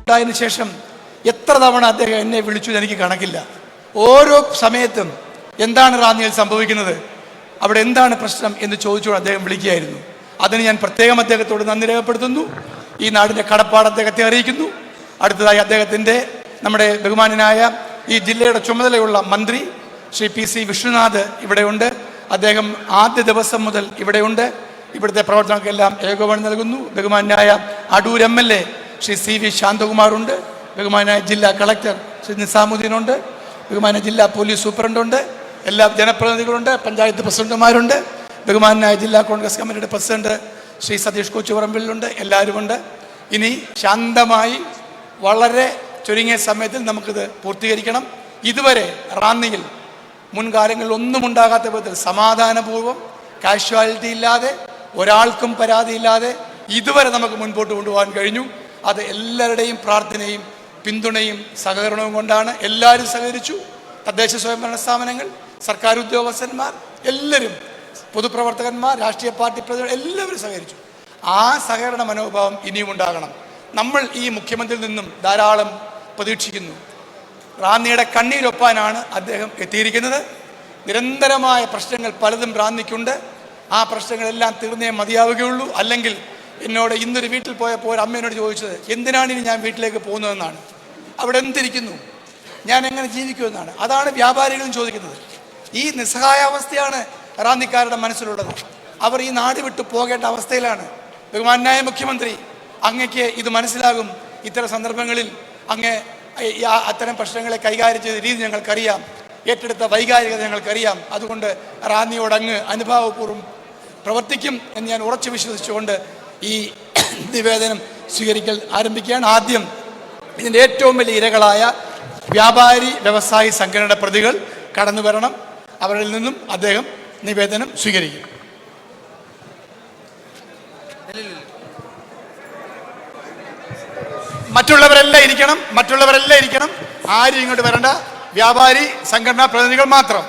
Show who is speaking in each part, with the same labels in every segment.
Speaker 1: ഉണ്ടായതിനു ശേഷം എത്ര തവണ അദ്ദേഹം എന്നെ വിളിച്ചു എനിക്ക് കണക്കില്ല. ഓരോ സമയത്തും എന്താണ് റാന്നിയിൽ സംഭവിക്കുന്നത്, അവിടെ എന്താണ് പ്രശ്നം എന്ന് ചോദിച്ചുകൊണ്ട് അദ്ദേഹം വിളിക്കുകയായിരുന്നു. അതിന് ഞാൻ പ്രത്യേകം അദ്ദേഹത്തോട് നന്ദി രേഖപ്പെടുത്തുന്നു. ഈ നാടിൻ്റെ കടപ്പാട് അദ്ദേഹത്തെ അറിയിക്കുന്നു. അടുത്തതായി അദ്ദേഹത്തിൻ്റെ നമ്മുടെ ബഹുമാനനായ ഈ ജില്ലയുടെ ചുമതലയുള്ള മന്ത്രി ശ്രീ PC വിശ്വനാഥ് ഇവിടെയുണ്ട്. അദ്ദേഹം ആദ്യ ദിവസം മുതൽ ഇവിടെയുണ്ട്. ഇവിടുത്തെ പ്രവർത്തനങ്ങൾക്കെല്ലാം ഏകോപനം നൽകുന്നു. ബഹുമാനായ അടൂർ MLA ശ്രീ CV ശാന്തകുമാറുണ്ട്. ബഹുമാനായ ജില്ലാ കളക്ടർ ശ്രീ നിസാമുദ്ദീനുണ്ട്. ബഹുമാന ജില്ലാ പോലീസ് സൂപ്രണ്ടുണ്ട്. എല്ലാ ജനപ്രതിനിധികളുണ്ട്. പഞ്ചായത്ത് പ്രസിഡന്റുമാരുണ്ട്. ബഹുമാനായ ജില്ലാ കോൺഗ്രസ് കമ്മിറ്റിയുടെ പ്രസിഡന്റ് ശ്രീ സതീഷ് കൊച്ചുപറമ്പിലുണ്ട്. എല്ലാവരുമുണ്ട്. ഇനി ശാന്തമായി വളരെ ചുരുങ്ങിയ സമയത്തിൽ നമുക്കിത് പൂർത്തീകരിക്കണം. ഇതുവരെ റാന്നിയിൽ മുൻകാലങ്ങളിൽ ഒന്നും ഉണ്ടാകാത്ത വിധത്തിൽ സമാധാനപൂർവ്വം കാഷ്വാലിറ്റി ഇല്ലാതെ ഒരാൾക്കും പരാതിയില്ലാതെ ഇതുവരെ നമുക്ക് മുൻപോട്ട് കൊണ്ടുപോകാൻ കഴിഞ്ഞു. അത് എല്ലാവരുടെയും പ്രാർത്ഥനയും പിന്തുണയും സഹകരണവും കൊണ്ടാണ്. എല്ലാവരും സഹകരിച്ചു. തദ്ദേശ സ്വയംഭരണ സ്ഥാപനങ്ങൾ, സർക്കാർ ഉദ്യോഗസ്ഥന്മാർ, എല്ലാവരും, പൊതുപ്രവർത്തകന്മാർ, രാഷ്ട്രീയ പാർട്ടി പ്രതിനിധികൾ എല്ലാവരും സഹകരിച്ചു. ആ സഹകരണ മനോഭാവം ഇനിയും ഉണ്ടാകണം. നമ്മൾ ഈ മുഖ്യമന്ത്രിയിൽ നിന്നും ധാരാളം പ്രതീക്ഷിക്കുന്നു. റാന്നിയുടെ കണ്ണീരൊപ്പാനാണ് അദ്ദേഹം എത്തിയിരിക്കുന്നത്. നിരന്തരമായ പ്രശ്നങ്ങൾ പലതും റാന്നിക്കുണ്ട്. ആ പ്രശ്നങ്ങളെല്ലാം തീർന്നേ മതിയാവുകയുള്ളൂ. അല്ലെങ്കിൽ എന്നോട് ഇന്നൊരു വീട്ടിൽ പോയപ്പോൾ ഒരു അമ്മയോട് ചോദിച്ചത്, എന്തിനാണ് ഇനി ഞാൻ വീട്ടിലേക്ക് പോകുന്നതെന്നാണ്. അവിടെ എന്തിരിക്കുന്നു, ഞാൻ എങ്ങനെ ജീവിക്കുമെന്നാണ്. അതാണ് വ്യാപാരികളും ചോദിക്കുന്നത്. ഈ നിസ്സഹായാവസ്ഥയാണ് റാന്നിക്കാരുടെ മനസ്സിലുള്ളത്. അവർ ഈ നാട് വിട്ടു പോകേണ്ട അവസ്ഥയിലാണ്. ബഹുമാനായ മുഖ്യമന്ത്രി, അങ്ങയ്ക്ക് ഇത് മനസ്സിലാകും. ഇത്തരം സന്ദർഭങ്ങളിൽ അങ്ങ് അത്തരം പ്രശ്നങ്ങളെ കൈകാര്യം ചെയ്ത രീതി ഞങ്ങൾക്കറിയാം. ഏറ്റെടുത്ത വൈകാരികത ഞങ്ങൾക്കറിയാം. അതുകൊണ്ട് റാന്നിയോട് അങ്ങ് അനുഭാവപൂർവ്വം പ്രവർത്തിക്കും എന്ന് ഞാൻ ഉറച്ചു വിശ്വസിച്ചുകൊണ്ട് ഈ നിവേദനം സ്വീകരിക്കൽ ആരംഭിക്കുകയാണ്. ആദ്യം ഇതിൻ്റെ ഏറ്റവും വലിയ ഇരകളായ വ്യാപാരി വ്യവസായി സംഘടനയുടെ പ്രതികൾ കടന്നു വരണം. അവരിൽ നിന്നും അദ്ദേഹം നിവേദനം സ്വീകരിക്കും. മറ്റുള്ളവരെല്ലാം ഇരിക്കണം. ആരും ഇങ്ങോട്ട് വരണ്ട. വ്യാപാരി സംഘടനാ പ്രതിനിധികൾ മാത്രം.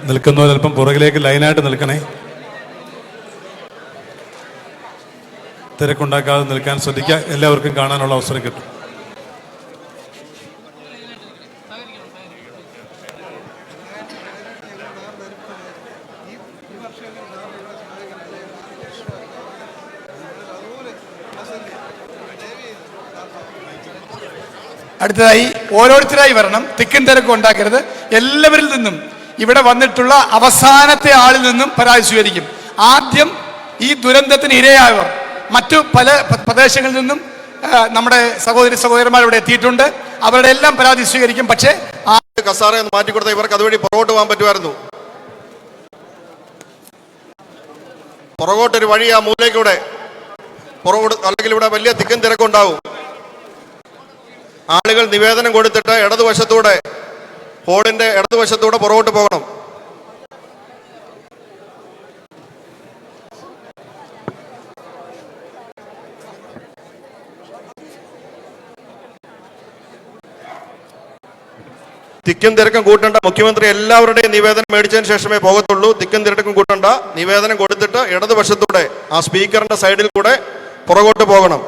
Speaker 2: നിൽക്കുന്നവർ അല്പം പുറകിലേക്ക് ലൈനായിട്ട് നിൽക്കണേ. തിരക്കുണ്ടാക്കാതെ നിൽക്കാൻ ശ്രദ്ധിക്കുക. എല്ലാവർക്കും കാണാനുള്ള അവസരം കിട്ടും.
Speaker 1: അടുത്തതായി ഓരോരുത്തരായി വരണം. തിക്കും തിരക്കും ഉണ്ടാക്കരുത്. എല്ലാവരിൽ നിന്നും, ഇവിടെ വന്നിട്ടുള്ള അവസാനത്തെ ആളിൽ നിന്നും പരാതി സ്വീകരിക്കും. ആദ്യം ഈ ദുരന്തത്തിന് ഇരയായവർ, മറ്റു പല പ്രദേശങ്ങളിൽ നിന്നും നമ്മുടെ സഹോദരന്മാർ ഇവിടെ എത്തിയിട്ടുണ്ട്. അവരുടെ എല്ലാം പരാതി സ്വീകരിക്കും. പക്ഷേ
Speaker 3: കസാര മാറ്റിക്കൊടുത്ത ഇവർക്ക് അതുവഴി പുറകോട്ട് പോകാൻ പറ്റുമായിരുന്നു. പുറകോട്ടൊരു വഴി ആ മൂലയ്ക്കൂടെ പുറകോട്ട്, അല്ലെങ്കിൽ ഇവിടെ വലിയ തിക്കും തിരക്കുണ്ടാവും. ആളുകൾ നിവേദനം കൊടുത്തിട്ട് ഇടതുവശത്തൂടെ, ഹോളിന്റെ ഇടതുവശത്തൂടെ പുറകോട്ട് പോകണം. തിക്കും തിരക്കും കൂട്ടണ്ട. മുഖ്യമന്ത്രി എല്ലാവരുടെയും നിവേദനം മേടിച്ചതിന് ശേഷമേ പോകത്തുള്ളൂ. തിക്കും തിരക്കും കൂട്ടണ്ട. നിവേദനം കൊടുത്തിട്ട് ഇടതുവശത്തൂടെ ആ സ്പീക്കറിന്റെ സൈഡിൽ കൂടെ പുറകോട്ട് പോകണം.